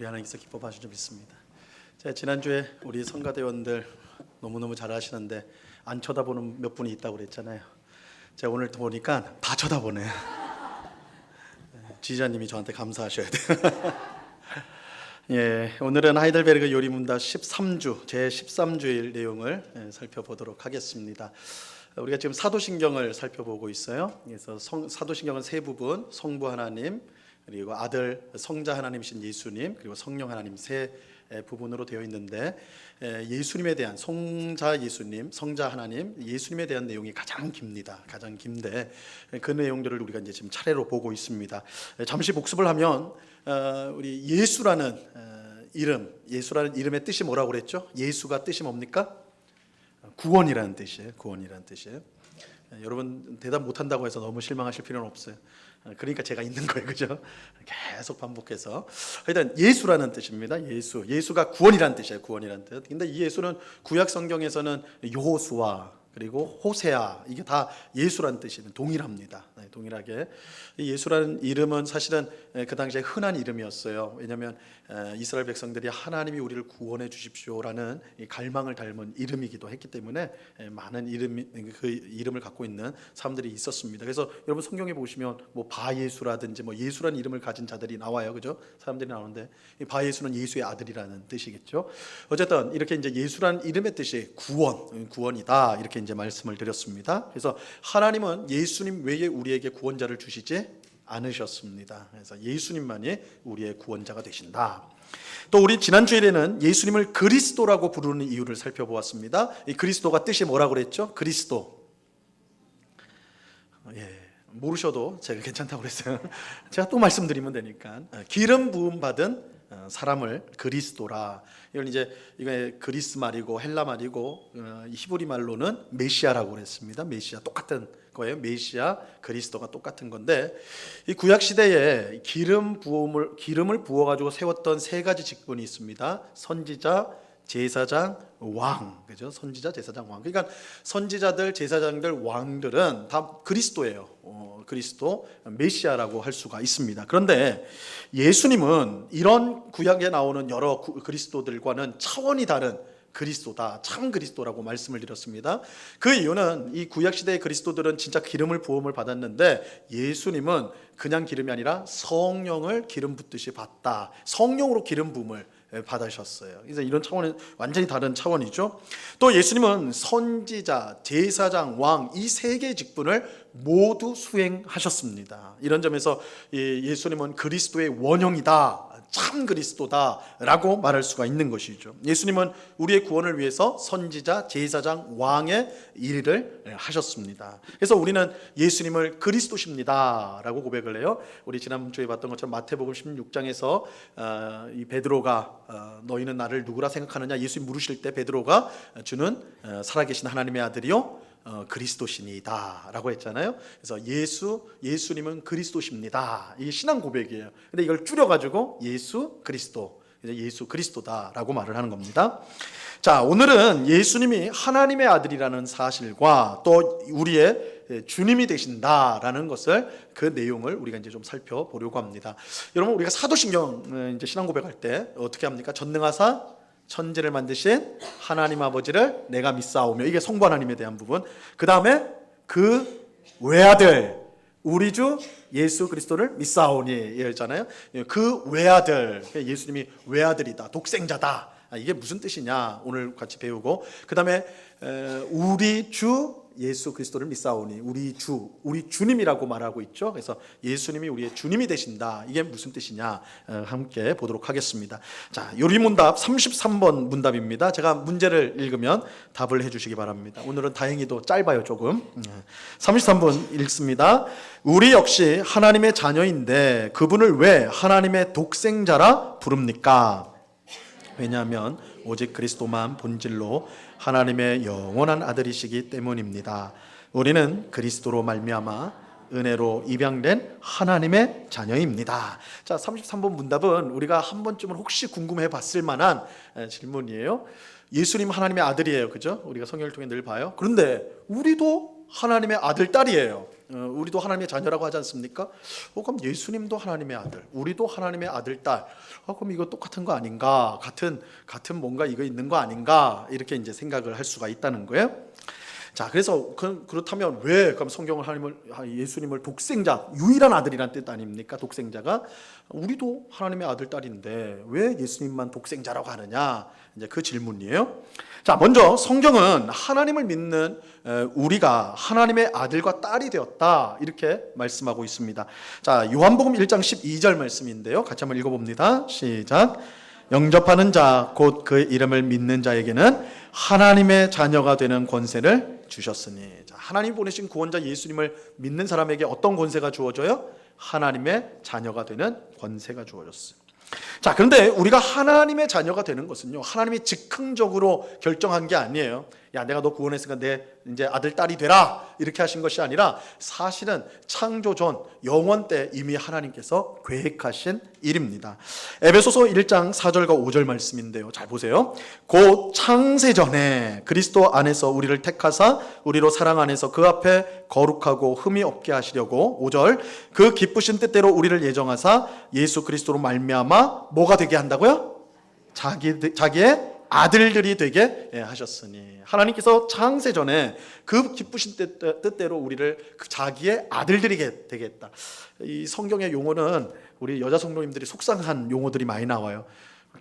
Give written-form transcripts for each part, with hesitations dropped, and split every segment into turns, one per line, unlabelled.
우리 하나님께서 기뻐 봐주신 점 있습니다. 제가 지난주에 우리 성가대원들 너무너무 잘하시는데 안 쳐다보는 몇 분이 있다고 그랬잖아요. 제가 오늘 보니까 다 쳐다보네요. 지휘자님이 저한테 감사하셔야 돼요. 예, 오늘은 하이델베르그 요리문답 13주 제 13주일 내용을 살펴보도록 하겠습니다. 우리가 지금 사도신경을 살펴보고 있어요. 그래서 사도신경은 세 부분, 성부 하나님, 그리고 아들 성자 하나님이신 예수님, 그리고 성령 하나님 세 부분으로 되어 있는데, 예수님에 대한 성자 예수님, 성자 하나님, 예수님에 대한 내용이 가장 깁니다. 가장 긴데 그 내용들을 우리가 이제 지금 차례로 보고 있습니다. 잠시 복습을 하면 우리 예수라는 예수라는 이름의 뜻이 뭐라고 그랬죠? 예수가 뜻이 뭡니까? 구원이라는 뜻이에요. 구원이라는 뜻이에요. 여러분 대답 못한다고 해서 너무 실망하실 필요는 없어요. 그러니까 제가 있는 거예요, 그죠? 계속 반복해서. 일단 예수라는 뜻입니다. 예수가 구원이라는 뜻이에요. 구원이라는 뜻. 근데 이 예수는 구약 성경에서는 여호수아 그리고 호세아, 이게 다 예수라는 뜻이는 동일합니다. 동일하게 이 예수라는 이름은 사실은 그 당시에 흔한 이름이었어요. 왜냐하면 이스라엘 백성들이 하나님이 우리를 구원해 주십시오라는 갈망을 닮은 이름이기도 했기 때문에 많은 그 이름을 갖고 있는 사람들이 있었습니다. 그래서 여러분 성경에 보시면 뭐 바예수라든지 뭐 예수라는 이름을 가진 자들이 나와요, 그죠? 사람들이 나오는데 이 바예수는 예수의 아들이라는 뜻이겠죠. 어쨌든 이렇게 이제 예수라는 이름의 뜻이 구원이다, 이렇게 이제 말씀을 드렸습니다. 그래서 하나님은 예수님 외에 우리에게 구원자를 주시지 않으셨습니다. 그래서 예수님만이 우리의 구원자가 되신다. 또 우리 지난 주일에는 예수님을 그리스도라고 부르는 이유를 살펴보았습니다. 이 그리스도가 뜻이 뭐라고 그랬죠? 그리스도. 모르셔도 제가 괜찮다고 그랬어요. 제가 또 말씀드리면 되니까. 기름 부음 받은 사람을 그리스도라. 이걸 이제 이게 그리스 말이고 헬라 말이고 히브리 말로는 메시아라고 그랬습니다. 메시아 똑같은 거예요. 메시아, 그리스도가 똑같은 건데, 이 구약 시대에 기름을 부어 가지고 세웠던 세 가지 직분이 있습니다. 선지자, 제사장, 왕, 그죠? 선지자, 제사장, 왕. 그러니까 선지자들, 제사장들, 왕들은 다 그리스도예요. 그리스도, 메시아라고 할 수가 있습니다. 그런데 예수님은 이런 구약에 나오는 여러 그리스도들과는 차원이 다른 그리스도다, 참 그리스도라고 말씀을 드렸습니다. 그 이유는 이 구약 시대의 그리스도들은 진짜 기름을 부음을 받았는데, 예수님은 그냥 기름이 아니라 성령을 기름 붓듯이 받다, 성령으로 기름 부음을 받으셨어요. 그래서 이런 차원은 완전히 다른 차원이죠. 또 예수님은 선지자, 제사장, 왕, 이 세 개의 직분을 모두 수행하셨습니다. 이런 점에서 예수님은 그리스도의 원형이다, 참 그리스도다라고 말할 수가 있는 것이죠. 예수님은 우리의 구원을 위해서 선지자, 제사장, 왕의 일을 하셨습니다. 그래서 우리는 예수님을 그리스도십니다라고 고백을 해요. 우리 지난주에 봤던 것처럼 마태복음 16장에서 이 베드로가 너희는 나를 누구라 생각하느냐 예수님 물으실 때 베드로가 주는 살아계신 하나님의 아들이요 그리스도시니다 라고 했잖아요. 그래서 예수님은 그리스도십니다, 이게 신앙 고백이에요. 근데 이걸 줄여가지고 예수 그리스도, 예수 그리스도다 라고 말을 하는 겁니다. 자, 오늘은 예수님이 하나님의 아들이라는 사실과 또 우리의 주님이 되신다라는 것을, 그 내용을 우리가 이제 좀 살펴보려고 합니다. 여러분, 우리가 사도신경 이제 신앙 고백할 때 어떻게 합니까? 전능하사 천지를 만드신 하나님 아버지를 내가 믿사오며, 이게 성부 하나님에 대한 부분. 그 다음에 그 외아들 우리 주 예수 그리스도를 믿사오니 이랬잖아요. 그 외아들, 예수님이 외아들이다, 독생자다. 이게 무슨 뜻이냐 오늘 같이 배우고, 그 다음에 우리 주 예수 그리스도를 믿사오니, 우리 주님이라고 말하고 있죠. 그래서 예수님이 우리의 주님이 되신다, 이게 무슨 뜻이냐 함께 보도록 하겠습니다. 자, 요리문답 33번 문답입니다. 제가 문제를 읽으면 답을 해주시기 바랍니다. 오늘은 다행히도 짧아요, 조금. 33번 읽습니다. 우리 역시 하나님의 자녀인데 그분을 왜 하나님의 독생자라 부릅니까? 왜냐하면 오직 그리스도만 본질로 하나님의 영원한 아들이시기 때문입니다. 우리는 그리스도로 말미암아 은혜로 입양된 하나님의 자녀입니다. 자, 33번 문답은 우리가 한 번쯤은 혹시 궁금해 봤을 만한 질문이에요. 예수님 하나님의 아들이에요, 그죠? 우리가 성경을 통해 늘 봐요. 그런데 우리도 하나님의 아들, 딸이에요. 우리도 하나님의 자녀라고 하지 않습니까? 그럼 예수님도 하나님의 아들, 우리도 하나님의 아들, 딸. 그럼 이거 똑같은 거 아닌가? 같은 뭔가 이거 있는 거 아닌가? 이렇게 이제 생각을 할 수가 있다는 거예요. 자, 그래서 그렇다면 왜 그럼 성경을 예수님을 독생자, 유일한 아들이란 뜻 아닙니까? 독생자가 우리도 하나님의 아들, 딸인데 왜 예수님만 독생자라고 하느냐? 이제 그 질문이에요. 자, 먼저 성경은 하나님을 믿는 우리가 하나님의 아들과 딸이 되었다 이렇게 말씀하고 있습니다. 자, 요한복음 1장 12절 말씀인데요. 같이 한번 읽어봅니다. 시작. 영접하는 자, 곧 그 이름을 믿는 자에게는 하나님의 자녀가 되는 권세를 주셨으니. 자, 하나님 보내신 구원자 예수님을 믿는 사람에게 어떤 권세가 주어져요? 하나님의 자녀가 되는 권세가 주어졌어요. 자, 그런데 우리가 하나님의 자녀가 되는 것은요, 하나님이 즉흥적으로 결정한 게 아니에요. 야, 내가 너 구원했으니까 내 이제 아들, 딸이 되라 이렇게 하신 것이 아니라 사실은 창조 전 영원 때 이미 하나님께서 계획하신 일입니다. 에베소서 1장 4절과 5절 말씀인데요, 잘 보세요. 곧 창세 전에 그리스도 안에서 우리를 택하사 우리로 사랑 안에서 그 앞에 거룩하고 흠이 없게 하시려고, 5절, 그 기쁘신 뜻대로 우리를 예정하사 예수 그리스도로 말미암아 뭐가 되게 한다고요? 자기의 아들들이 되게 하셨으니. 하나님께서 창세 전에 그 기쁘신 뜻대로 우리를 자기의 아들들이 되게 했다. 이 성경의 용어는 우리 여자 성도님들이 속상한 용어들이 많이 나와요.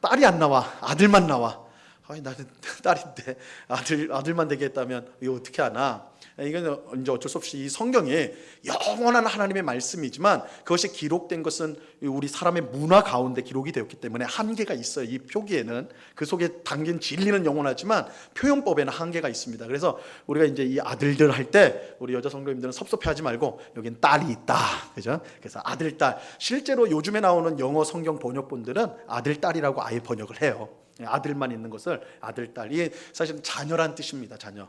딸이 안 나와, 아들만 나와. 나는 딸인데 아들만 되게 했다면 이거 어떻게 하나? 이건 이제 어쩔 수 없이 이 성경이 영원한 하나님의 말씀이지만 그것이 기록된 것은 우리 사람의 문화 가운데 기록이 되었기 때문에 한계가 있어요. 이 표기에는 그 속에 담긴 진리는 영원하지만 표현법에는 한계가 있습니다. 그래서 우리가 이제 이 아들들 할 때 우리 여자 성도님들은 섭섭해하지 말고 여긴 딸이 있다, 그죠? 그래서 아들, 딸. 실제로 요즘에 나오는 영어 성경 번역본들은 아들, 딸이라고 아예 번역을 해요. 아들만 있는 것을 아들, 딸. 이게 사실은 자녀란 뜻입니다. 자녀.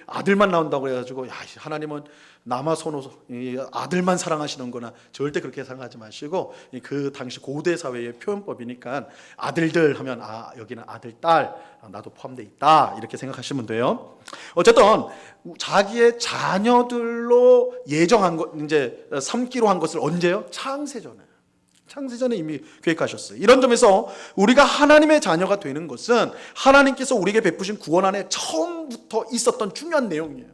아들만 나온다고 해가지고 야, 하나님은 남아선호 아들만 사랑하시는구나. 절대 그렇게 생각하지 마시고, 그 당시 고대 사회의 표현법이니까 아들들 하면 여기는 아들, 딸, 나도 포함되어 있다 이렇게 생각하시면 돼요. 어쨌든 자기의 자녀들로 예정한 것, 이제 삼기로 한 것을 언제요? 창세전에 이미 계획하셨어요. 이런 점에서 우리가 하나님의 자녀가 되는 것은 하나님께서 우리에게 베푸신 구원 안에 처음부터 있었던 중요한 내용이에요.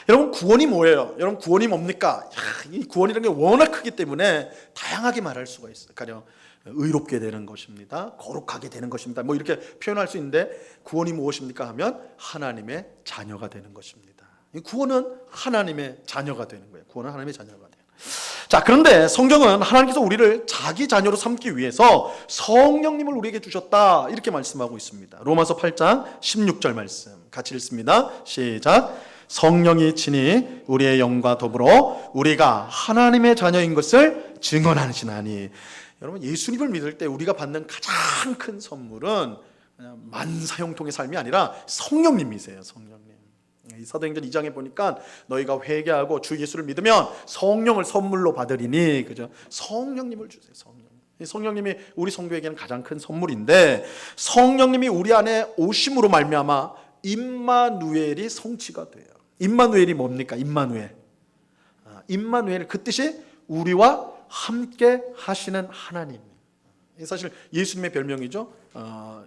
여러분, 구원이 뭐예요? 여러분, 구원이 뭡니까? 이 구원이라는 게 워낙 크기 때문에 다양하게 말할 수가 있어요. 가령 의롭게 되는 것입니다, 거룩하게 되는 것입니다, 뭐 이렇게 표현할 수 있는데, 구원이 무엇입니까 하면 하나님의 자녀가 되는 것입니다. 이 구원은 하나님의 자녀가 되는 거예요. 구원은 하나님의 자녀가 돼요. 자, 그런데 성경은 하나님께서 우리를 자기 자녀로 삼기 위해서 성령님을 우리에게 주셨다 이렇게 말씀하고 있습니다. 로마서 8장 16절 말씀 같이 읽습니다. 시작. 성령이 친히 우리의 영과 더불어 우리가 하나님의 자녀인 것을 증언하시나니. 여러분, 예수님을 믿을 때 우리가 받는 가장 큰 선물은 그냥 만사형통의 삶이 아니라 성령님이세요. 성령님. 이 사도행전 2장에 보니까 너희가 회개하고 주 예수를 믿으면 성령을 선물로 받으리니, 그죠? 성령님을 주세요. 성령님이 우리 성도에게는 가장 큰 선물인데, 성령님이 우리 안에 오심으로 말미암아 임마누엘이 성취가 돼요. 임마누엘이 뭡니까? 임마누엘, 그 뜻이 우리와 함께 하시는 하나님. 사실 예수님의 별명이죠.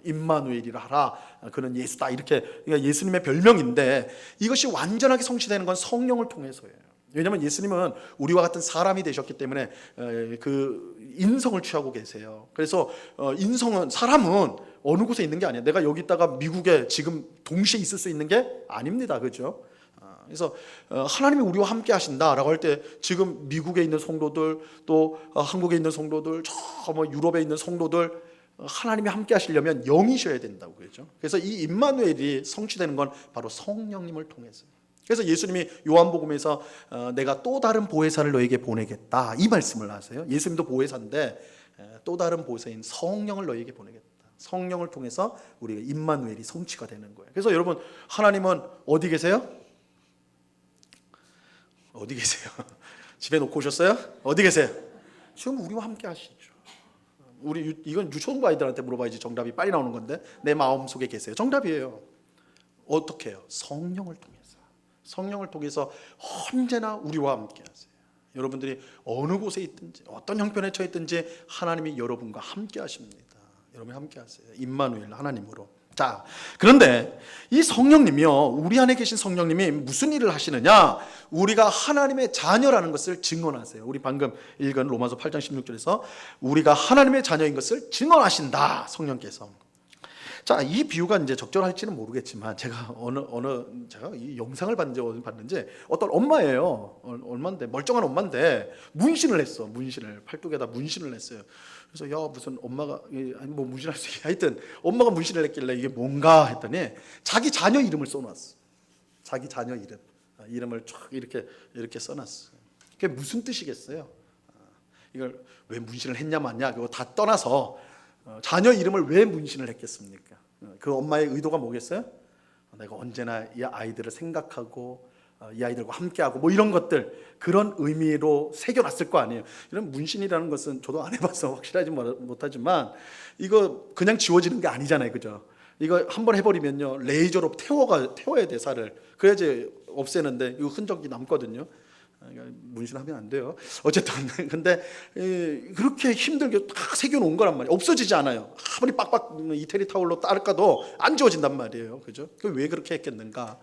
임마누엘이라 하라, 그는 예수다, 이렇게. 그러니까 예수님의 별명인데 이것이 완전하게 성취되는 건 성령을 통해서예요. 왜냐하면 예수님은 우리와 같은 사람이 되셨기 때문에 그 인성을 취하고 계세요. 그래서 사람은 어느 곳에 있는 게 아니에요. 내가 여기 있다가 미국에 지금 동시에 있을 수 있는 게 아닙니다. 그렇죠? 그래서 하나님이 우리와 함께 하신다라고 할 때 지금 미국에 있는 성도들, 또 한국에 있는 성도들, 저 유럽에 있는 성도들, 하나님이 함께 하시려면 영이셔야 된다고 그랬죠. 그래서 이 임마누엘이 성취되는 건 바로 성령님을 통해서. 그래서 예수님이 요한복음에서 내가 또 다른 보혜사를 너에게 보내겠다 이 말씀을 하세요. 예수님도 보혜사인데 또 다른 보혜사인 성령을 너에게 보내겠다. 성령을 통해서 우리가 임마누엘이 성취가 되는 거예요. 그래서 여러분, 하나님은 어디 계세요? 어디 계세요? 집에 놓고 오셨어요? 어디 계세요? 지금 우리와 함께 하시죠. 이건 유초등부 아이들한테 물어봐야지 정답이 빨리 나오는 건데, 내 마음속에 계세요. 정답이에요. 어떻게 해요? 성령을 통해서. 성령을 통해서 언제나 우리와 함께 하세요. 여러분들이 어느 곳에 있든지 어떤 형편에 처해 있든지 하나님이 여러분과 함께 하십니다. 여러분이 함께 하세요. 임마누엘, 하나님으로. 자, 그런데 이 성령님이요, 우리 안에 계신 성령님이 무슨 일을 하시느냐? 우리가 하나님의 자녀라는 것을 증언하세요. 우리 방금 읽은 로마서 8장 16절에서 우리가 하나님의 자녀인 것을 증언하신다, 성령께서. 자, 이 비유가 이제 적절할지는 모르겠지만 제가 제가 이 영상을 봤는지 어떤 엄마예요. 얼마인데, 멀쩡한 엄마인데 문신을 했어. 팔뚝에다 문신을 했어요. 그래서 야, 무슨 엄마가 아니 뭐 문신할 수 있게, 하여튼 엄마가 문신을 했길래 이게 뭔가 했더니 자기 자녀 이름을 써놨어. 자기 자녀 이름을 쫙 이렇게 써놨어. 그게 무슨 뜻이겠어요? 이걸 왜 문신을 했냐 마냐 그거 다 떠나서 자녀 이름을 왜 문신을 했겠습니까? 그 엄마의 의도가 뭐겠어요? 내가 언제나 이 아이들을 생각하고 이 아이들과 함께하고 뭐 이런 것들, 그런 의미로 새겨놨을 거 아니에요. 이런 문신이라는 것은 저도 안 해봐서 확실하지 못하지만 이거 그냥 지워지는 게 아니잖아요, 그죠? 이거 한번 해버리면요 레이저로 태워야 돼, 살을. 그래야지 없애는데 이거 흔적이 남거든요. 문신하면 안 돼요. 어쨌든 근데 그렇게 힘들게 딱 새겨놓은 거란 말이에요. 없어지지 않아요. 아무리 빡빡 이태리 타올로 닦아도 안 지워진단 말이에요. 그죠? 왜 그렇게 했겠는가?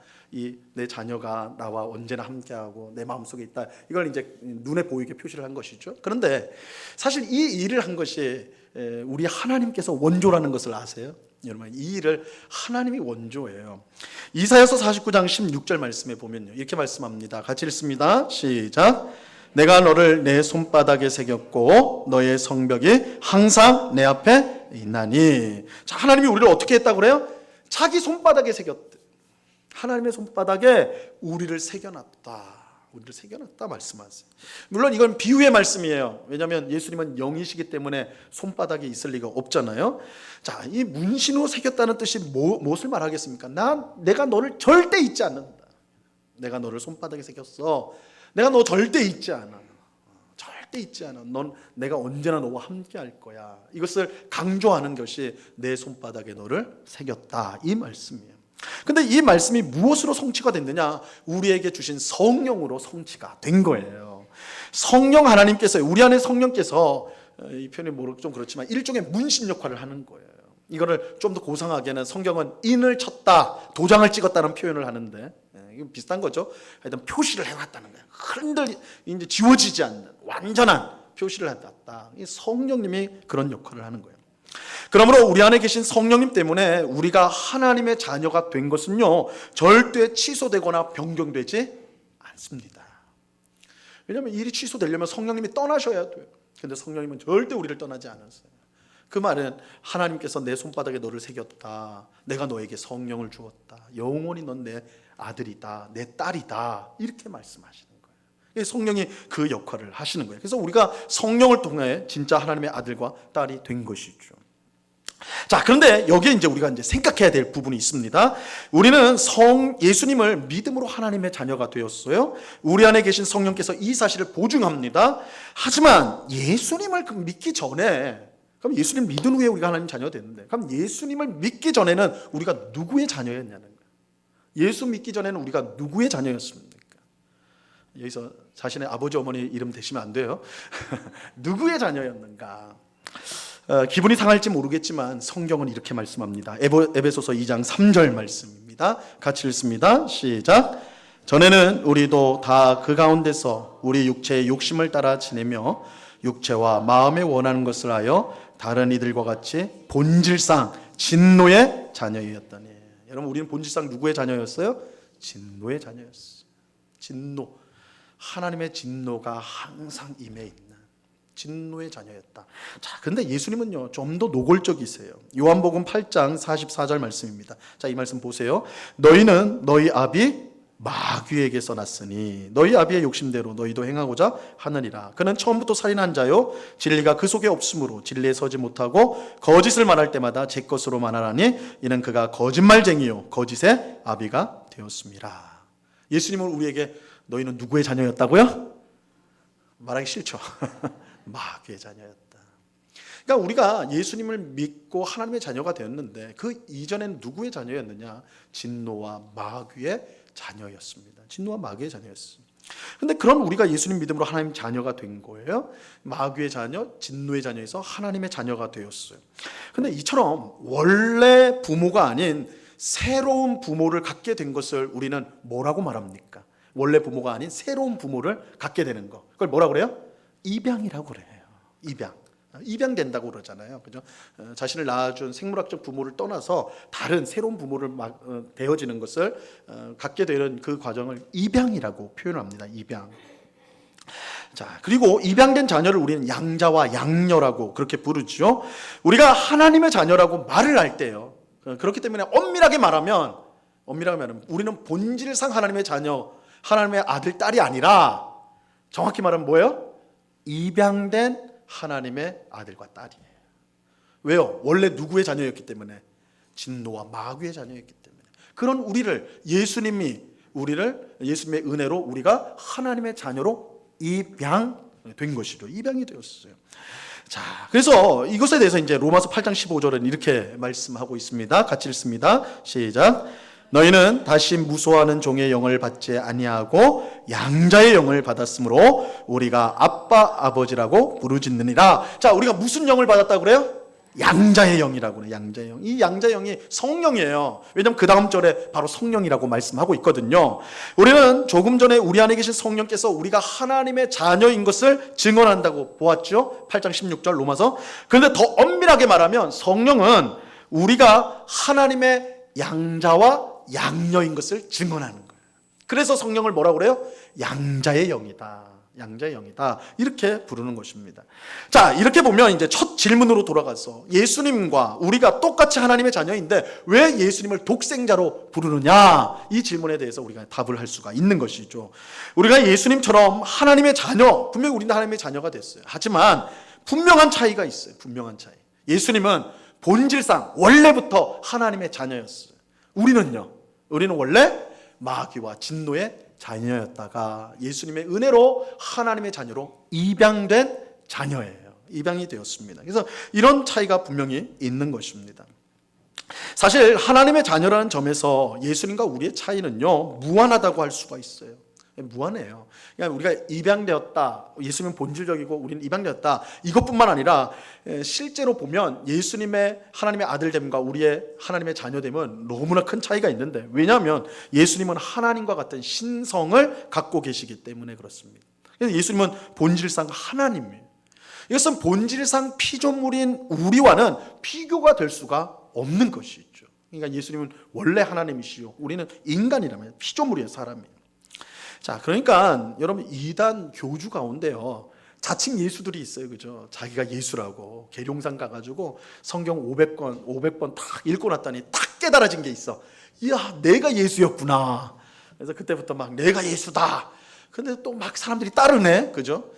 내 자녀가 나와 언제나 함께하고 내 마음속에 있다, 이걸 이제 눈에 보이게 표시를 한 것이죠. 그런데 사실 이 일을 한 것이 우리 하나님께서 원조라는 것을 아세요? 여러분, 이 일을 하나님이 원조예요. 이사야서 49장 16절 말씀에 보면요 이렇게 말씀합니다. 같이 읽습니다. 시작. 내가 너를 내 손바닥에 새겼고 너의 성벽이 항상 내 앞에 있나니. 자, 하나님이 우리를 어떻게 했다고 그래요? 자기 손바닥에 새겼대. 하나님의 손바닥에 우리를 새겨놨다. 우리를 새겨놨다 말씀하세요. 물론 이건 비유의 말씀이에요. 왜냐하면 예수님은 영이시기 때문에 손바닥에 있을 리가 없잖아요. 자, 이 문신으로 새겼다는 뜻이 무엇을 말하겠습니까? 내가 너를 절대 잊지 않는다. 내가 너를 손바닥에 새겼어. 내가 너 절대 잊지 않아. 절대 잊지 않아. 넌 내가 언제나 너와 함께 할 거야. 이것을 강조하는 것이 내 손바닥에 너를 새겼다, 이 말씀이에요. 근데 이 말씀이 무엇으로 성취가 됐느냐? 우리에게 주신 성령으로 성취가 된 거예요. 성령 하나님께서, 우리 안에 성령께서, 이 표현이 좀 그렇지만 일종의 문신 역할을 하는 거예요. 이거를 좀 더 고상하게는 성경은 인을 쳤다, 도장을 찍었다는 표현을 하는데, 이거 비슷한 거죠. 하여튼 표시를 해놨다는 거예요. 이제 지워지지 않는 완전한 표시를 해놨다. 이 성령님이 그런 역할을 하는 거예요. 그러므로 우리 안에 계신 성령님 때문에 우리가 하나님의 자녀가 된 것은요 절대 취소되거나 변경되지 않습니다. 왜냐하면 일이 취소되려면 성령님이 떠나셔야 돼요. 그런데 성령님은 절대 우리를 떠나지 않았어요. 그 말은 하나님께서 내 손바닥에 너를 새겼다, 내가 너에게 성령을 주었다, 영원히 넌 내 아들이다, 내 딸이다, 이렇게 말씀하시는 거예요. 성령이 그 역할을 하시는 거예요. 그래서 우리가 성령을 통해 진짜 하나님의 아들과 딸이 된 것이죠. 자, 그런데 여기에 이제 우리가 생각해야 될 부분이 있습니다. 우리는 예수님을 믿음으로 하나님의 자녀가 되었어요. 우리 안에 계신 성령께서 이 사실을 보증합니다. 하지만 예수님을 믿기 전에, 그럼 예수님 믿은 후에 우리가 하나님 자녀가 됐는데, 그럼 예수님을 믿기 전에는 우리가 누구의 자녀였냐는 거예요. 예수 믿기 전에는 우리가 누구의 자녀였습니까? 여기서 자신의 아버지 어머니 이름 대시면 안 돼요. 누구의 자녀였는가? 기분이 상할지 모르겠지만 성경은 이렇게 말씀합니다. 에베소서 2장 3절 말씀입니다. 같이 읽습니다. 시작. 전에는 우리도 다 그 가운데서 우리 육체의 욕심을 따라 지내며 육체와 마음에 원하는 것을 하여 다른 이들과 같이 본질상 진노의 자녀였더니. 여러분, 우리는 본질상 누구의 자녀였어요? 진노의 자녀였어요. 진노. 하나님의 진노가 항상 임해 있는 진노의 자녀였다. 자, 근데 예수님은요 좀 더 노골적이세요. 요한복음 8장 44절 말씀입니다. 자, 이 말씀 보세요. 너희는 너희 아비 마귀에게서 났으니 너희 아비의 욕심대로 너희도 행하고자 하느니라. 그는 처음부터 살인한 자요, 진리가 그 속에 없으므로 진리에 서지 못하고 거짓을 말할 때마다 제 것으로 말하나니 이는 그가 거짓말쟁이요 거짓의 아비가 되었습니다. 예수님은 우리에게 너희는 누구의 자녀였다고요? 말하기 싫죠. 마귀의 자녀였다. 그러니까 우리가 예수님을 믿고 하나님의 자녀가 되었는데 그 이전에는 누구의 자녀였느냐? 진노와 마귀의 자녀였습니다. 진노와 마귀의 자녀였습니다. 근데 그런 우리가 예수님 믿음으로 하나님 자녀가 된 거예요. 마귀의 자녀, 진노의 자녀에서 하나님의 자녀가 되었어요. 근데 이처럼 원래 부모가 아닌 새로운 부모를 갖게 된 것을 우리는 뭐라고 말합니까? 원래 부모가 아닌 새로운 부모를 갖게 되는 거. 그걸 뭐라고 그래요? 입양이라고 그래요. 입양. 입양된다고 그러잖아요. 그죠? 자신을 낳아준 생물학적 부모를 떠나서 다른 새로운 부모를 되어지는 것을 갖게 되는 그 과정을 입양이라고 표현합니다. 입양. 자, 그리고 입양된 자녀를 우리는 양자와 양녀라고 그렇게 부르죠. 우리가 하나님의 자녀라고 말을 할 때요. 그렇기 때문에 엄밀하게 말하면 우리는 본질상 하나님의 자녀, 하나님의 아들, 딸이 아니라 정확히 말하면 뭐예요? 입양된 하나님의 아들과 딸이에요. 왜요? 원래 누구의 자녀였기 때문에? 진노와 마귀의 자녀였기 때문에. 그런 예수님의 은혜로 우리가 하나님의 자녀로 입양된 것이죠. 입양이 되었어요. 자, 그래서 이것에 대해서 이제 로마서 8장 15절은 이렇게 말씀하고 있습니다. 같이 읽습니다. 시작. 너희는 다시 무소하는 종의 영을 받지 아니하고 양자의 영을 받았으므로 우리가 아빠 아버지라고 부르짖느니라. 자, 우리가 무슨 영을 받았다고 그래요? 양자의 영이라고 그래요. 양자의 영. 이 양자의 영이 성령이에요. 왜냐하면 그 다음 절에 바로 성령이라고 말씀하고 있거든요. 우리는 조금 전에 우리 안에 계신 성령께서 우리가 하나님의 자녀인 것을 증언한다고 보았죠. 8장 16절 로마서. 그런데 더 엄밀하게 말하면 성령은 우리가 하나님의 양자와 양녀인 것을 증언하는 거예요. 그래서 성령을 뭐라고 그래요? 양자의 영이다. 양자의 영이다. 이렇게 부르는 것입니다. 자, 이렇게 보면 이제 첫 질문으로 돌아가서 예수님과 우리가 똑같이 하나님의 자녀인데 왜 예수님을 독생자로 부르느냐? 이 질문에 대해서 우리가 답을 할 수가 있는 것이죠. 우리가 예수님처럼 하나님의 자녀, 분명히 우리는 하나님의 자녀가 됐어요. 하지만 분명한 차이가 있어요. 분명한 차이. 예수님은 본질상 원래부터 하나님의 자녀였어요. 우리는 원래 마귀와 진노의 자녀였다가 예수님의 은혜로 하나님의 자녀로 입양된 자녀예요. 입양이 되었습니다. 그래서 이런 차이가 분명히 있는 것입니다. 사실 하나님의 자녀라는 점에서 예수님과 우리의 차이는요, 무한하다고 할 수가 있어요. 무한해요. 그러니까 우리가 입양되었다, 예수님은 본질적이고 우리는 입양되었다, 이것뿐만 아니라 실제로 보면 예수님의 하나님의 아들됨과 우리의 하나님의 자녀됨은 너무나 큰 차이가 있는데, 왜냐하면 예수님은 하나님과 같은 신성을 갖고 계시기 때문에 그렇습니다. 그래서 예수님은 본질상 하나님이에요. 이것은 본질상 피조물인 우리와는 비교가 될 수가 없는 것이죠. 그러니까 예수님은 원래 하나님이시요, 우리는 인간이라면 피조물이에요, 사람이에요. 자, 그러니까 여러분, 이단 교주 가운데요, 자칭 예수들이 있어요. 그죠? 자기가 예수라고 계룡산 가가지고 성경 500번 딱 읽고 났더니 딱 깨달아진 게 있어. 이야, 내가 예수였구나. 그래서 그때부터 막 내가 예수다. 근데 또 막 사람들이 따르네. 그죠?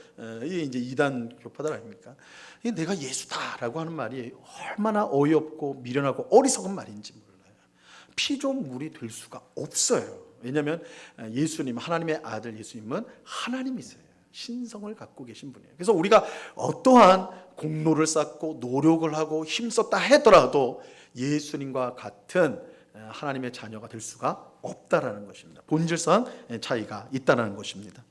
이게 이제 이단 교파들 아닙니까? 이게 내가 예수다라고 하는 말이 얼마나 어이없고 미련하고 어리석은 말인지 몰라요. 피조물이 될 수가 없어요. 왜냐하면 예수님, 하나님의 아들 예수님은 하나님이세요. 신성을 갖고 계신 분이에요. 그래서 우리가 어떠한 공로를 쌓고 노력을 하고 힘썼다 하더라도 예수님과 같은 하나님의 자녀가 될 수가 없다라는 것입니다. 본질상 차이가 있다는 것입니다.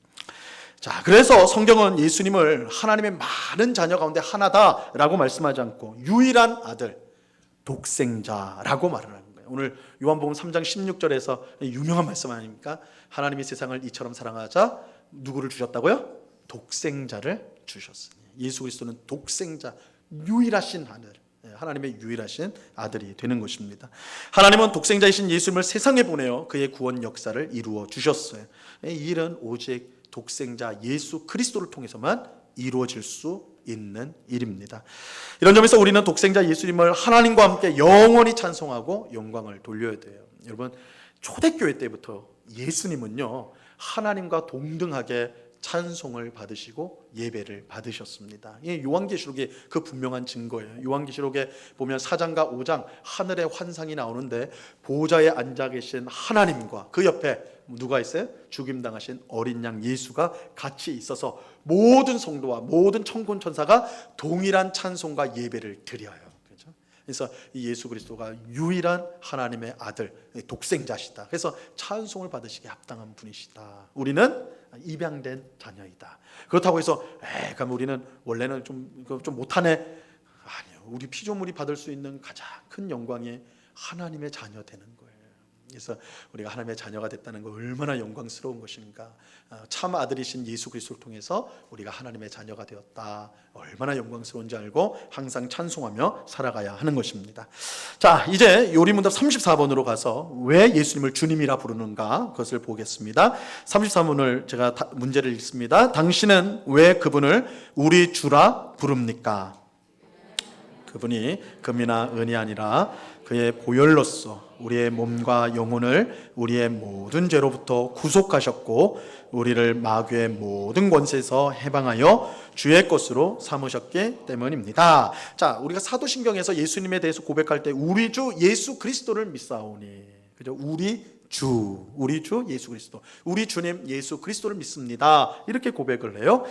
자, 그래서 성경은 예수님을 하나님의 많은 자녀 가운데 하나다라고 말씀하지 않고 유일한 아들, 독생자라고 말을 합니다. 오늘 요한복음 3장 16절에서 유명한 말씀 아닙니까? 하나님이 세상을 이처럼 사랑하자 누구를 주셨다고요? 독생자를 주셨으니. 예수 그리스도는 독생자, 유일하신 아들, 하나님의 유일하신 아들이 되는 것입니다. 하나님은 독생자이신 예수님을 세상에 보내어 그의 구원 역사를 이루어 주셨어요. 이 일은 오직 독생자 예수 그리스도를 통해서만 이루어질 수 있는 일입니다. 이런 점에서 우리는 독생자 예수님을 하나님과 함께 영원히 찬송하고 영광을 돌려야 돼요. 여러분, 초대교회 때부터 예수님은요, 하나님과 동등하게 찬송을 받으시고 예배를 받으셨습니다. 이게 요한계시록의 그 분명한 증거예요. 요한계시록에 보면 4장과 5장 하늘의 환상이 나오는데 보좌에 앉아 계신 하나님과 그 옆에 누가 있어요? 죽임당하신 어린 양 예수가 같이 있어서 모든 성도와 모든 천군 천사가 동일한 찬송과 예배를 드려요. 그렇죠? 그래서 이 예수 그리스도가 유일한 하나님의 아들, 독생자시다. 그래서 찬송을 받으시기에 합당한 분이시다. 우리는 입양된 자녀이다. 그렇다고 해서 그럼 우리는 원래는 좀 못하네. 아니요. 우리 피조물이 받을 수 있는 가장 큰 영광이 하나님의 자녀 되는 거예요. 그래서 우리가 하나님의 자녀가 됐다는 거 얼마나 영광스러운 것인가. 참 아들이신 예수 그리스도를 통해서 우리가 하나님의 자녀가 되었다. 얼마나 영광스러운지 알고 항상 찬송하며 살아가야 하는 것입니다. 자, 이제 요리문답 34번으로 가서 왜 예수님을 주님이라 부르는가 그것을 보겠습니다. 34번을 제가 문제를 읽습니다. 당신은 왜 그분을 우리 주라 부릅니까? 그분이 금이나 은이 아니라 그의 보혈로서 우리의 몸과 영혼을 우리의 모든 죄로부터 구속하셨고 우리를 마귀의 모든 권세에서 해방하여 주의 것으로 삼으셨기 때문입니다. 자, 우리가 사도신경에서 예수님에 대해서 고백할 때 우리 주 예수 그리스도를 믿사오니, 그죠? 우리 주 예수 그리스도, 우리 주님 예수 그리스도를 믿습니다. 이렇게 고백을 해요.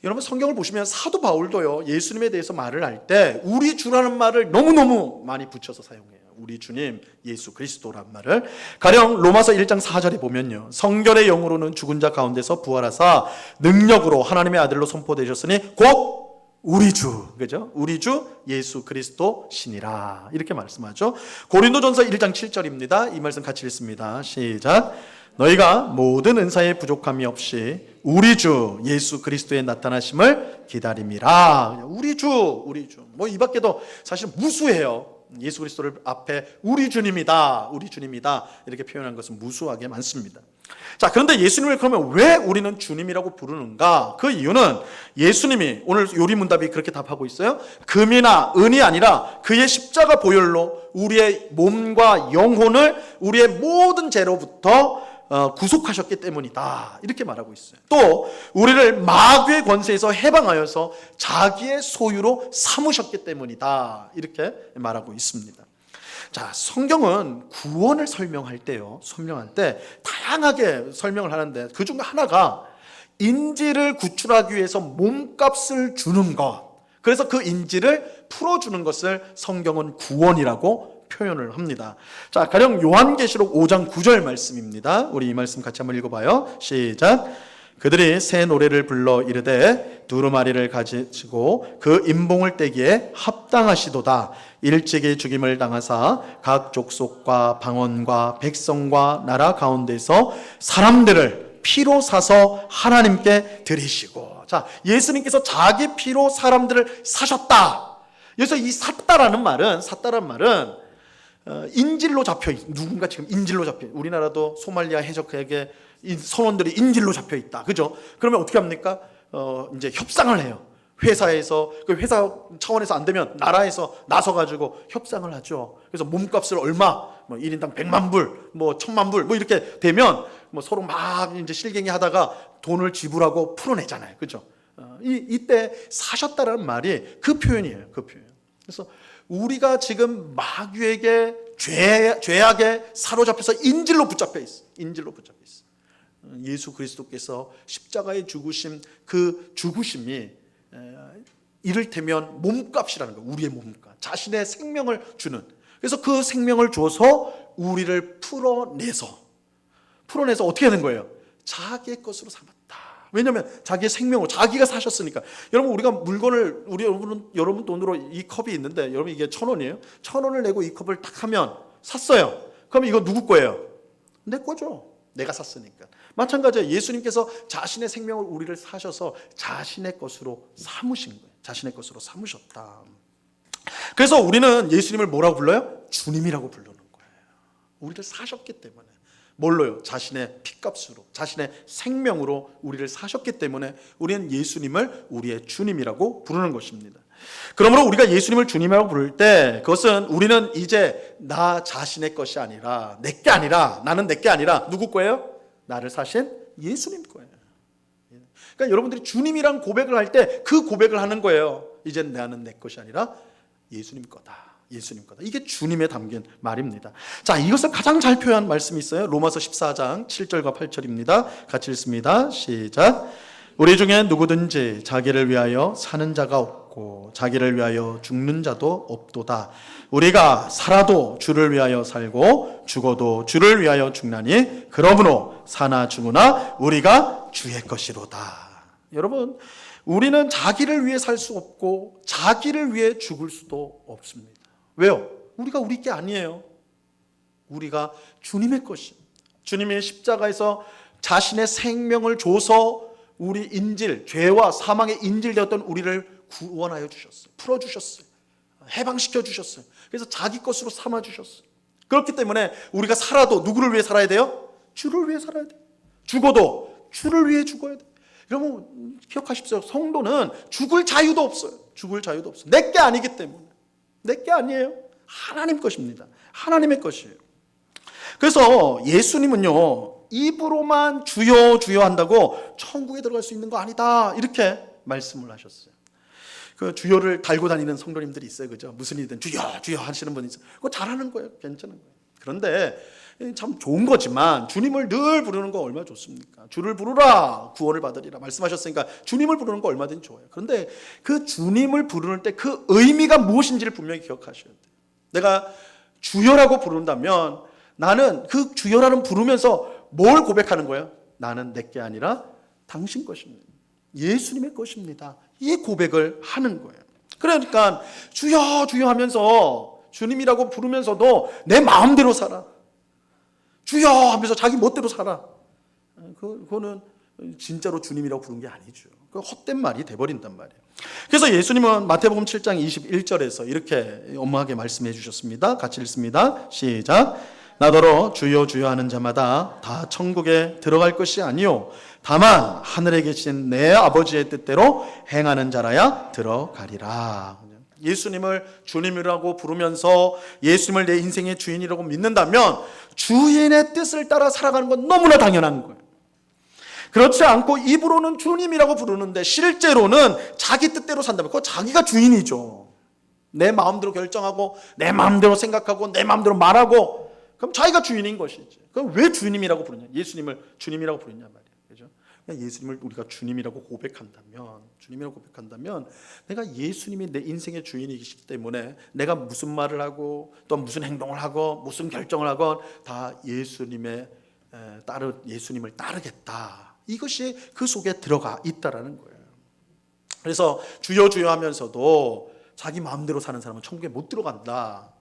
여러분 성경을 보시면 사도 바울도요, 예수님에 대해서 말을 할 때 우리 주라는 말을 너무너무 많이 붙여서 사용해요. 우리 주님 예수 그리스도란 말을. 가령 로마서 1장 4절에 보면요, 성결의 영으로는 죽은 자 가운데서 부활하사 능력으로 하나님의 아들로 선포되셨으니 곧 우리 주, 그죠? 우리 주 예수 그리스도 신이라 이렇게 말씀하죠. 고린도전서 1장 7절입니다. 이 말씀 같이 읽습니다. 시작. 너희가 모든 은사에 부족함이 없이 우리 주 예수 그리스도의 나타나심을 기다림이라. 우리 주. 뭐 이 밖에도 사실 무수해요. 예수 그리스도를 앞에 우리 주님이다 이렇게 표현한 것은 무수하게 많습니다. 자, 그런데 예수님을 그러면 왜 우리는 주님이라고 부르는가? 그 이유는 예수님이, 오늘 요리문답이 그렇게 답하고 있어요. 금이나 은이 아니라 그의 십자가 보혈로 우리의 몸과 영혼을 우리의 모든 죄로부터 구속하셨기 때문이다 이렇게 말하고 있어요. 또 우리를 마귀의 권세에서 해방하여서 자기의 소유로 삼으셨기 때문이다 이렇게 말하고 있습니다. 자, 성경은 구원을 설명할 때 다양하게 설명을 하는데 그 중에 하나가 인지를 구출하기 위해서 몸값을 주는 것, 그래서 그 인지를 풀어주는 것을 성경은 구원이라고 표현을 합니다. 자, 가령 요한계시록 5장 9절 말씀입니다. 우리 이 말씀 같이 한번 읽어봐요. 시작. 그들이 새 노래를 불러 이르되 두루마리를 가지고 그 임봉을 떼기에 합당하시도다. 일찍이 죽임을 당하사 각 족속과 방언과 백성과 나라 가운데서 사람들을 피로 사서 하나님께 드리시고. 자, 예수님께서 자기 피로 사람들을 사셨다. 그래서 이 샀다라는 말은 인질로 잡혀 있, 누군가 지금 인질로 잡혀 있, 우리나라도 소말리아 해적에게 선원들이 인질로 잡혀 있다. 그죠? 그러면 어떻게 합니까? 이제 협상을 해요. 회사에서, 그 회사 차원에서 안 되면 나라에서 나서가지고 협상을 하죠. 그래서 몸값을 얼마, 뭐 1인당 100만 불, 뭐 1000만 불, 뭐 이렇게 되면 뭐 서로 막 이제 실갱이 하다가 돈을 지불하고 풀어내잖아요. 그죠? 이때 사셨다라는 말이 그 표현이에요. 그 표현. 그래서 우리가 지금 마귀에게 죄악에 사로잡혀서 인질로 붙잡혀 있어. 예수 그리스도께서 십자가에 죽으신 그 죽으심이 이를테면 몸값이라는 거예요. 우리의 몸값. 자신의 생명을 주는. 그래서 그 생명을 줘서 우리를 풀어내서 어떻게 하는 거예요? 자기의 것으로 삼았다. 왜냐하면 자기의 생명을 자기가 사셨으니까. 여러분, 우리가 물건을 여러분 돈으로 이 컵이 있는데, 여러분 이게 1,000원이에요. 1,000원을 내고 이 컵을 딱 하면 샀어요. 그럼 이거 누구 거예요? 내 거죠. 내가 샀으니까. 마찬가지예요. 예수님께서 자신의 생명을 우리를 사셔서 자신의 것으로 삼으신 거예요. 자신의 것으로 삼으셨다. 그래서 우리는 예수님을 뭐라고 불러요? 주님이라고 부르는 거예요. 우리를 사셨기 때문에. 뭘로요? 자신의 피값으로, 자신의 생명으로 우리를 사셨기 때문에 우리는 예수님을 우리의 주님이라고 부르는 것입니다. 그러므로 우리가 예수님을 주님이라고 부를 때 그것은 우리는 이제 나 자신의 것이 아니라, 내게 아니라, 나는 내게 아니라 누구 거예요? 나를 사신 예수님 거예요. 그러니까 여러분들이 주님이란 고백을 할 때 그 고백을 하는 거예요. 이제 나는 내 것이 아니라 예수님 거다. 예수님 거다. 이게 주님에 담긴 말입니다. 자, 이것을 가장 잘 표현한 말씀이 있어요. 로마서 14장 7절과 8절입니다. 같이 읽습니다. 시작. 우리 중에 누구든지 자기를 위하여 사는 자가 없고 없고 자기를 위하여 죽는 자도 없도다. 우리가 살아도 주를 위하여 살고 죽어도 주를 위하여 죽나니 그러므로 사나 죽으나 우리가 주의 것이로다. 여러분, 우리는 자기를 위해 살 수 없고 자기를 위해 죽을 수도 없습니다. 왜요? 우리가 우리 게 아니에요. 우리가 주님의 것입니다. 주님이 십자가에서 자신의 생명을 줘서 우리 인질, 죄와 사망의 인질되었던 우리를 구원하여 주셨어요. 풀어주셨어요. 해방시켜 주셨어요. 그래서 자기 것으로 삼아 주셨어요. 그렇기 때문에 우리가 살아도 누구를 위해 살아야 돼요? 주를 위해 살아야 돼요. 죽어도 주를 위해 죽어야 돼요. 여러분 기억하십시오. 성도는 죽을 자유도 없어요. 죽을 자유도 없어요. 내 게 아니기 때문에. 내 게 아니에요. 하나님 것입니다. 하나님의 것이에요. 그래서 예수님은요, 입으로만 주여 주여 한다고 천국에 들어갈 수 있는 거 아니다, 이렇게 말씀을 하셨어요. 그 주여를 달고 다니는 성도님들이 있어요. 그죠? 무슨 일이든 주여 주여 하시는 분이 있어요. 그거 잘하는 거예요. 괜찮은 거예요. 그런데 참 좋은 거지만 주님을 늘 부르는 거 얼마나 좋습니까? 주를 부르라 구원을 받으리라 말씀하셨으니까 주님을 부르는 거 얼마든지 좋아요. 그런데 그 주님을 부르는 때 그 의미가 무엇인지를 분명히 기억하셔야 돼요. 내가 주여라고 부른다면 나는 그 주여라는 부르면서 뭘 고백하는 거예요? 나는 내게 아니라 당신 것입니다. 예수님의 것입니다. 이 고백을 하는 거예요. 그러니까 주여 주여 하면서 주님이라고 부르면서도 내 마음대로 살아. 주여 하면서 자기 멋대로 살아. 그거는 진짜로 주님이라고 부른 게 아니죠. 그 헛된 말이 돼버린단 말이에요. 그래서 예수님은 마태복음 7장 21절에서 이렇게 엄하게 말씀해 주셨습니다. 같이 읽습니다. 시작. 나더러 주여 주여 하는 자마다 다 천국에 들어갈 것이 아니요 다만 하늘에 계신 내 아버지의 뜻대로 행하는 자라야 들어가리라. 예수님을 주님이라고 부르면서 예수님을 내 인생의 주인이라고 믿는다면 주인의 뜻을 따라 살아가는 건 너무나 당연한 거예요. 그렇지 않고 입으로는 주님이라고 부르는데 실제로는 자기 뜻대로 산다면 그거 자기가 주인이죠. 내 마음대로 결정하고 내 마음대로 생각하고 내 마음대로 말하고 그럼 자기가 주인인 것이지. 그럼 왜 주님이라고 부르냐? 예수님을 주님이라고 부르냐 말이에요. 그죠? 예수님을 우리가 주님이라고 고백한다면 내가 예수님이 내 인생의 주인이시기 때문에 내가 무슨 말을 하고 또 무슨 행동을 하고 무슨 결정을 하건 다 예수님을 따르겠다. 이것이 그 속에 들어가 있다라는 거예요. 그래서 주여 주여 하면서도 자기 마음대로 사는 사람은 천국에 못 들어간다.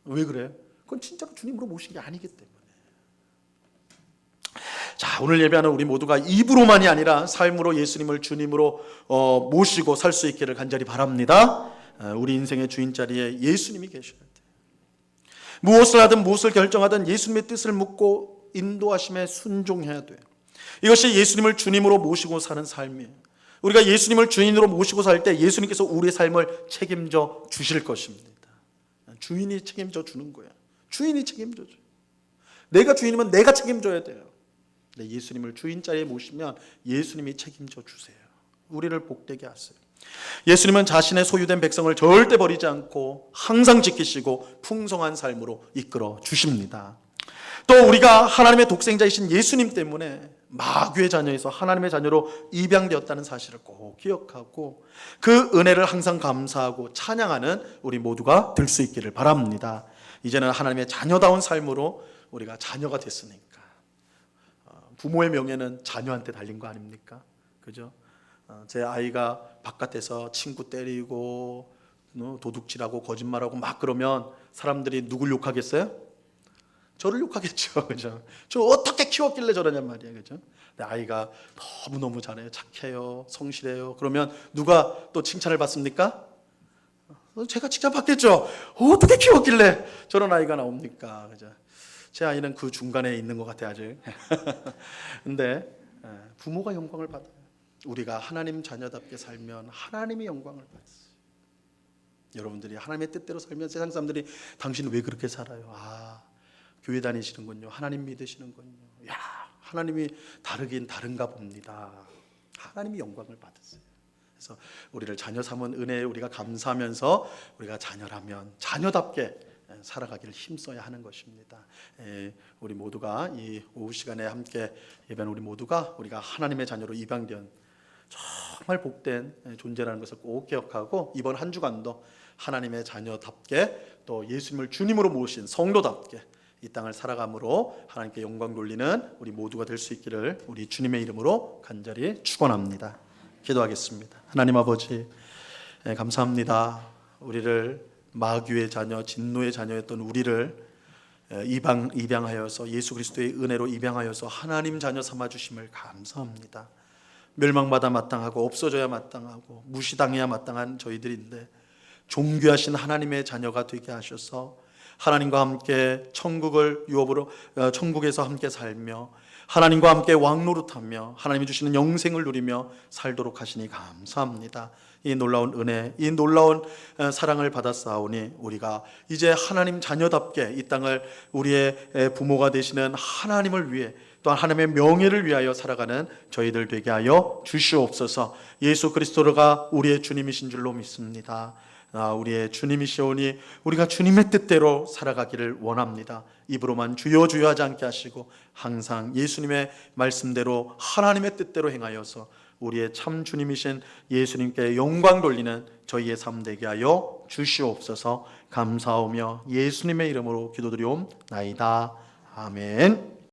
왜 그래요? 그건 진짜로 주님으로 모신 게 아니기 때문에. 자, 오늘 예배하는 우리 모두가 입으로만이 아니라 삶으로 예수님을 주님으로 모시고 살 수 있기를 간절히 바랍니다. 우리 인생의 주인 자리에 예수님이 계셔야 돼요. 무엇을 하든 무엇을 결정하든 예수님의 뜻을 묻고 인도하심에 순종해야 돼요. 이것이 예수님을 주님으로 모시고 사는 삶이에요. 우리가 예수님을 주인으로 모시고 살 때 예수님께서 우리의 삶을 책임져 주실 것입니다. 주인이 책임져 주는 거예요. 주인이 책임져 줘요. 내가 주인이면 내가 책임져야 돼요. 근데 예수님을 주인 자리에 모시면 예수님이 책임져 주세요. 우리를 복되게 하세요. 예수님은 자신의 소유된 백성을 절대 버리지 않고 항상 지키시고 풍성한 삶으로 이끌어 주십니다. 또 우리가 하나님의 독생자이신 예수님 때문에 마귀의 자녀에서 하나님의 자녀로 입양되었다는 사실을 꼭 기억하고 그 은혜를 항상 감사하고 찬양하는 우리 모두가 될 수 있기를 바랍니다. 이제는 하나님의 자녀다운 삶으로 우리가 자녀가 됐으니까 부모의 명예는 자녀한테 달린 거 아닙니까? 그죠? 제 아이가 바깥에서 친구 때리고 도둑질하고 거짓말하고 막 그러면 사람들이 누굴 욕하겠어요? 저를 욕하겠죠. 그죠? 저 어떻게 키웠길래 저러냔 말이에요. 그죠? 근데 아이가 너무너무 잘해요. 착해요. 성실해요. 그러면 누가 또 칭찬을 받습니까? 제가 칭찬받겠죠. 어떻게 키웠길래 저런 아이가 나옵니까? 그죠? 제 아이는 그 중간에 있는 것 같아요, 아직. 근데 부모가 영광을 받아요. 우리가 하나님 자녀답게 살면 하나님이 영광을 받았어요. 여러분들이 하나님의 뜻대로 살면 세상 사람들이 당신 왜 그렇게 살아요? 아, 교회 다니시는군요. 하나님 믿으시는군요. 야, 하나님이 다르긴 다른가 봅니다. 하나님이 영광을 받으세요. 그래서 우리를 자녀 삼은 은혜에 우리가 감사하면서 우리가 자녀라면 자녀답게 살아가기를 힘써야 하는 것입니다. 우리 모두가 이 오후 시간에 함께 예배하는 우리 모두가 우리가 하나님의 자녀로 입양된 정말 복된 존재라는 것을 꼭 기억하고 이번 한 주간도 하나님의 자녀답게 또 예수님을 주님으로 모신 성도답게 이 땅을 살아감으로 하나님께 영광 돌리는 우리 모두가 될 수 있기를 우리 주님의 이름으로 간절히 축원합니다. 기도하겠습니다. 하나님 아버지, 감사합니다. 우리를 마귀의 자녀, 진노의 자녀였던 우리를 입양하여서 예수 그리스도의 은혜로 입양하여서 하나님 자녀 삼아 주심을 감사합니다. 멸망받아 마땅하고 없어져야 마땅하고 무시당해야 마땅한 저희들인데 존귀하신 하나님의 자녀가 되게 하셔서 하나님과 함께 천국을 유업으로 천국에서 함께 살며 하나님과 함께 왕노릇하며 하나님이 주시는 영생을 누리며 살도록 하시니 감사합니다. 이 놀라운 은혜, 이 놀라운 사랑을 받았사오니 우리가 이제 하나님 자녀답게 이 땅을 우리의 부모가 되시는 하나님을 위해 또한 하나님의 명예를 위하여 살아가는 저희들 되게 하여 주시옵소서. 예수 그리스도가 우리의 주님이신 줄로 믿습니다. 우리의 주님이시오니 우리가 주님의 뜻대로 살아가기를 원합니다. 입으로만 주여 주여 하지 않게 하시고 항상 예수님의 말씀대로 하나님의 뜻대로 행하여서 우리의 참 주님이신 예수님께 영광 돌리는 저희의 삶 되게 하여 주시옵소서. 감사하며 예수님의 이름으로 기도드리옵나이다. 아멘.